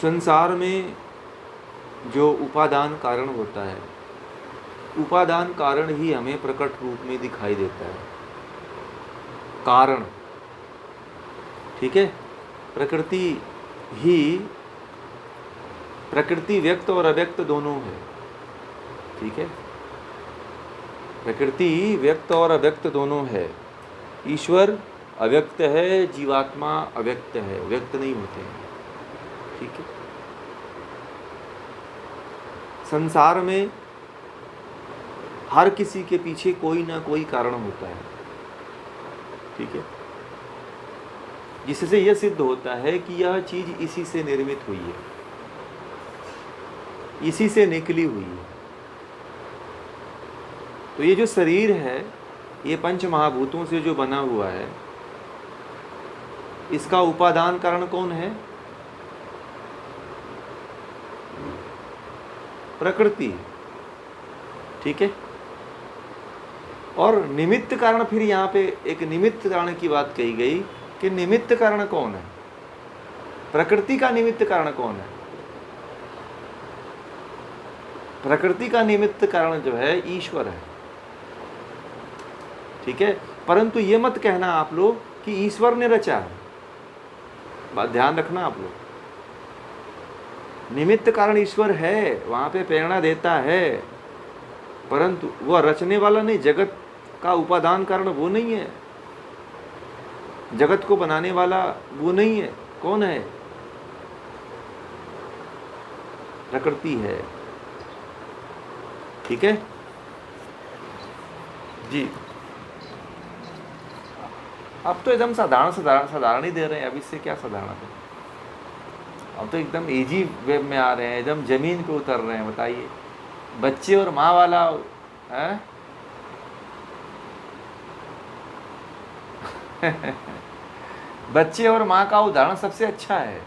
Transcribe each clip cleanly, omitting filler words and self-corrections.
संसार में जो उपादान कारण होता है, उपादान कारण ही हमें प्रकट रूप में दिखाई देता है। कारण, ठीक है। प्रकृति ही, प्रकृति व्यक्त और अव्यक्त दोनों है, ठीक है। प्रकृति व्यक्त और अव्यक्त दोनों है। ईश्वर अव्यक्त है, जीवात्मा अव्यक्त है, व्यक्त नहीं होते हैं, ठीक है। संसार में हर किसी के पीछे कोई ना कोई कारण होता है, ठीक है, जिससे यह सिद्ध होता है कि यह चीज इसी से निर्मित हुई है, इसी से निकली हुई है। तो ये जो शरीर है, ये पंच महाभूतों से जो बना हुआ है, इसका उपादान कारण कौन है? प्रकृति, ठीक है। और निमित्त कारण, फिर यहाँ पे एक निमित्त कारण की बात कही गई कि निमित्त कारण कौन है? प्रकृति का निमित्त कारण कौन है? प्रकृति का निमित्त कारण जो है ईश्वर है, ठीक है। परंतु ये मत कहना आप लोग कि ईश्वर ने रचा है, बात ध्यान रखना आप लोग। निमित्त कारण ईश्वर है, वहां पे प्रेरणा देता है, परंतु वह रचने वाला नहीं। जगत का उपादान कारण वो नहीं है, जगत को बनाने वाला वो नहीं है। कौन है? प्रकृति है, ठीक है जी। अब तो एकदम साधारण ही दे रहे हैं, अब इससे क्या साधारण है? अब तो एकदम इजी वेब में आ रहे हैं, एकदम जमीन पे उतर रहे हैं। बताइए, बच्चे और माँ वाला है? बच्चे और माँ का उदाहरण सबसे अच्छा है,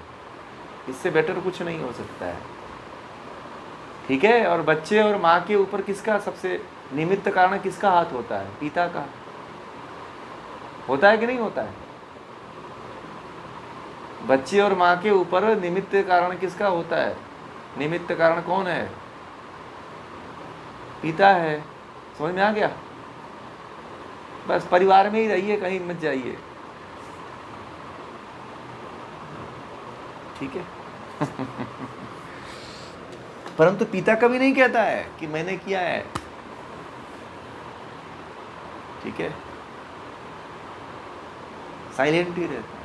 इससे बेटर कुछ नहीं हो सकता है, ठीक है। और बच्चे और माँ के ऊपर किसका सबसे निमित्त कारण, किसका हाथ होता है? पिता का होता है कि नहीं होता है? बच्चे और माँ के ऊपर निमित्त कारण किसका होता है? निमित्त कारण कौन है? पिता है। समझ में आ गया? बस परिवार में ही रहिए, कहीं मत जाइए, ठीक है। परंतु पिता कभी नहीं कहता है कि मैंने किया है, ठीक है, साइलेंट ही रहता है।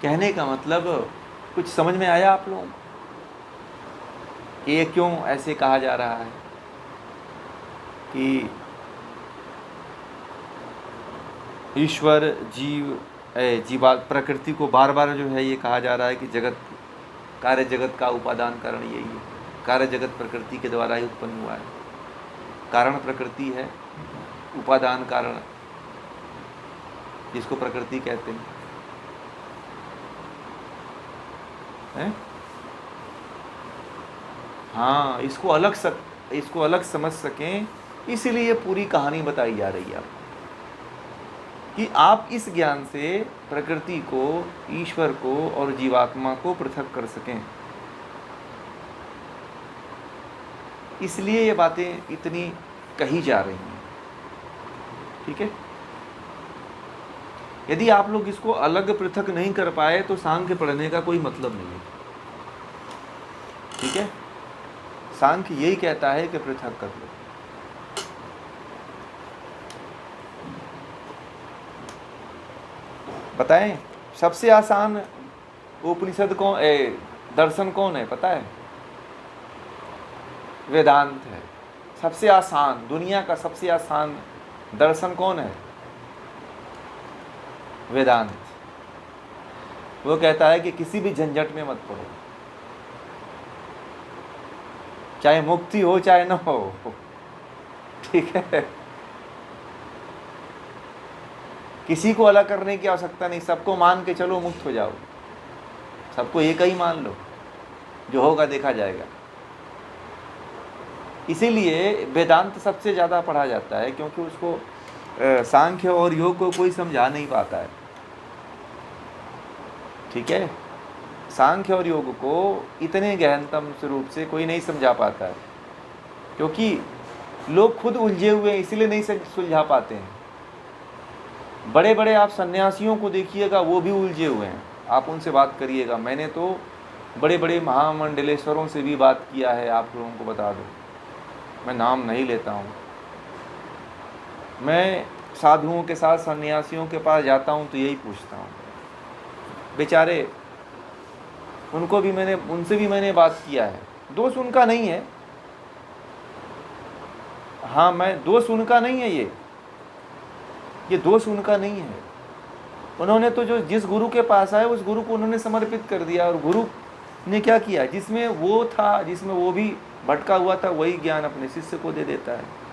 कहने का मतलब कुछ समझ में आया आप लोगों को कि ये क्यों ऐसे कहा जा रहा है कि ईश्वर जीवा प्रकृति को बार बार जो है ये कहा जा रहा है कि जगत, कार्य जगत का उपादान कारण यही है। कार्य जगत प्रकृति के द्वारा ही उत्पन्न हुआ है। कारण प्रकृति है, उपादान कारण जिसको प्रकृति कहते हैं, है? हाँ, इसको अलग समझ सकें, इसीलिए पूरी कहानी बताई जा रही है आपको, कि आप इस ज्ञान से प्रकृति को, ईश्वर को और जीवात्मा को पृथक कर सकें। इसलिए ये बातें इतनी कही जा रही हैं, ठीक है। यदि आप लोग इसको अलग पृथक नहीं कर पाए तो सांख्य पढ़ने का कोई मतलब नहीं है, ठीक है। सांख्य यही कहता है कि पृथक कर लो। बताएं, सबसे आसान उपनिषद कौन, दर्शन कौन है पता है? वेदांत है। सबसे आसान, दुनिया का सबसे आसान दर्शन कौन है? वेदांत। वो कहता है कि किसी भी झंझट में मत पड़ो, चाहे मुक्ति हो चाहे न हो, ठीक है। किसी को अलग करने की आवश्यकता नहीं, सबको मान के चलो, मुक्त हो जाओ, सबको एक ही मान लो, जो होगा देखा जाएगा। इसीलिए वेदांत सबसे ज़्यादा पढ़ा जाता है, क्योंकि उसको सांख्य और योग को कोई समझा नहीं पाता है। ठीक है, सांख्य और योग को इतने गहनतम स्वरूप से कोई नहीं समझा पाता है, क्योंकि लोग खुद उलझे हुए हैं, इसलिए नहीं सुलझा पाते हैं। बड़े बड़े आप सन्यासियों को देखिएगा, वो भी उलझे हुए हैं, आप उनसे बात करिएगा। मैंने तो बड़े बड़े महामंडलेश्वरों से भी बात किया है, आप लोगों को बता दूं, मैं नाम नहीं लेता हूँ। मैं साधुओं के साथ सन्यासियों के पास जाता हूँ तो यही पूछता हूँ, बेचारे, उनसे भी मैंने बात किया है। दोष उनका नहीं है, हाँ, मैं दोष उनका नहीं है, ये दोष उनका नहीं है। उन्होंने तो जो जिस गुरु के पास आए उस गुरु को उन्होंने समर्पित कर दिया, और गुरु ने क्या किया, जिसमें वो था, जिसमें वो भी भटका हुआ था, वही ज्ञान अपने शिष्य को दे देता है।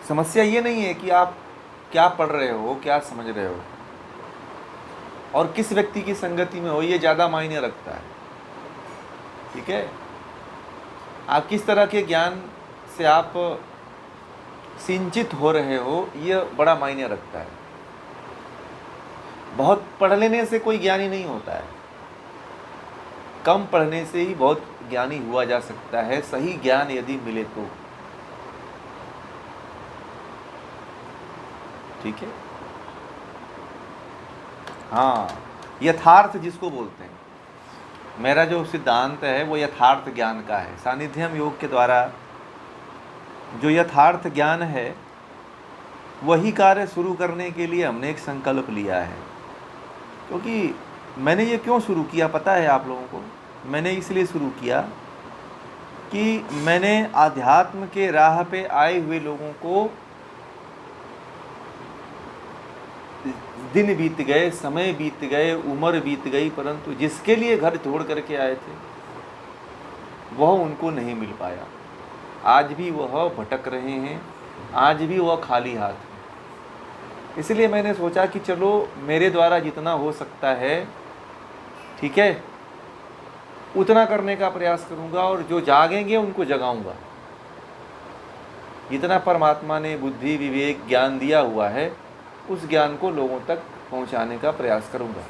समस्या ये नहीं है कि आप क्या पढ़ रहे हो, क्या समझ रहे हो, और किस व्यक्ति की संगति में हो, ये ज़्यादा मायने रखता है। ठीक है, आप किस तरह के ज्ञान से आप सिंचित हो रहे हो, ये बड़ा मायने रखता है। बहुत पढ़ लेने से कोई ज्ञानी नहीं होता है, कम पढ़ने से ही बहुत ज्ञानी हुआ जा सकता है, सही ज्ञान यदि मिले तो। ठीक है, हाँ, यथार्थ जिसको बोलते हैं, मेरा जो सिद्धांत है वो यथार्थ ज्ञान का है। सानिध्यम योग के द्वारा जो यथार्थ ज्ञान है, वही कार्य शुरू करने के लिए हमने एक संकल्प लिया है। क्योंकि मैंने ये क्यों शुरू किया पता है आप लोगों को? मैंने इसलिए शुरू किया कि मैंने आध्यात्म के राह पे आए हुए लोगों को, दिन बीत गए, समय बीत गए, उम्र बीत गई, परंतु जिसके लिए घर छोड़ करके आए थे वह उनको नहीं मिल पाया। आज भी वह भटक रहे हैं, आज भी वह खाली हाथ है। इसलिए मैंने सोचा कि चलो मेरे द्वारा जितना हो सकता है, ठीक है, उतना करने का प्रयास करूंगा, और जो जागेंगे उनको जगाऊंगा। जितना परमात्मा ने बुद्धि, विवेक, ज्ञान दिया हुआ है, उस ज्ञान को लोगों तक पहुंचाने का प्रयास करूंगा।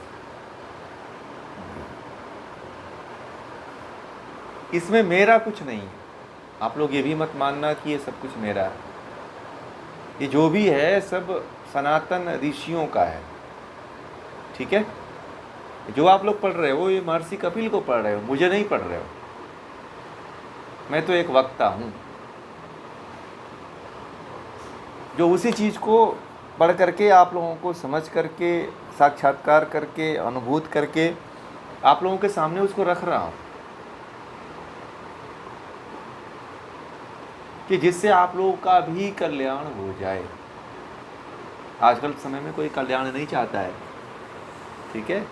इसमें मेरा कुछ नहीं है, आप लोग ये भी मत मानना कि ये सब कुछ मेरा है। ये जो भी है सब सनातन ऋषियों का है। ठीक है, जो आप लोग पढ़ रहे हो ये महर्षि कपिल को पढ़ रहे हो, मुझे नहीं पढ़ रहे हो। मैं तो एक वक्ता हूँ जो उसी चीज़ को पढ़ करके, आप लोगों को समझ करके, साक्षात्कार करके, अनुभूत करके आप लोगों के सामने उसको रख रहा हूँ, कि जिससे आप लोगों का भी कल्याण हो जाए। आजकल समय में कोई कल्याण नहीं चाहता है। ठीक है,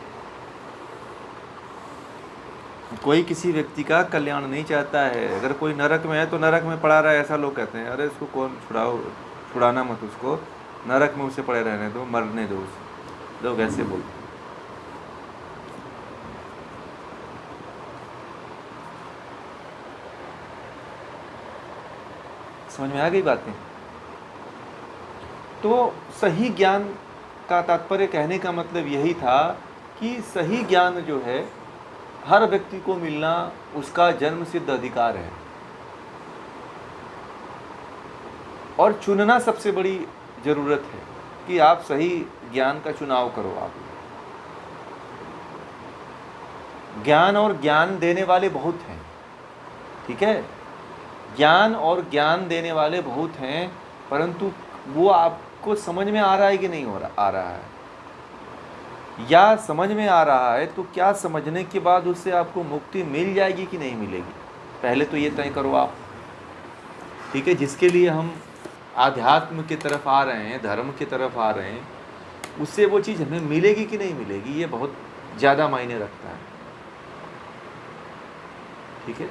कोई किसी व्यक्ति का कल्याण नहीं चाहता है। अगर कोई नरक में है तो नरक में पड़ा रहा है, ऐसा लोग कहते हैं। अरे इसको कौन छुड़ाना मत, उसको नरक में उसे पड़े रहने दो, मरने दो उसे, लोग ऐसे बोलते हैं। समझ में आ गई बातें? तो सही ज्ञान का तात्पर्य कहने का मतलब यही था कि सही ज्ञान जो है हर व्यक्ति को मिलना उसका जन्म सिद्ध अधिकार है, और चुनना सबसे बड़ी ज़रूरत है कि आप सही ज्ञान का चुनाव करो। आप ज्ञान और ज्ञान देने वाले बहुत हैं। ठीक है, ज्ञान और ज्ञान देने वाले बहुत हैं, परंतु वो आपको समझ में आ रहा है कि नहीं आ रहा है, या समझ में आ रहा है तो क्या समझने के बाद उससे आपको मुक्ति मिल जाएगी कि नहीं मिलेगी, पहले तो ये तय करो आप। ठीक है, जिसके लिए हम आध्यात्म की तरफ आ रहे हैं, धर्म की तरफ आ रहे हैं, उससे वो चीज़ हमें मिलेगी कि नहीं मिलेगी, ये बहुत ज़्यादा मायने रखता है। ठीक है।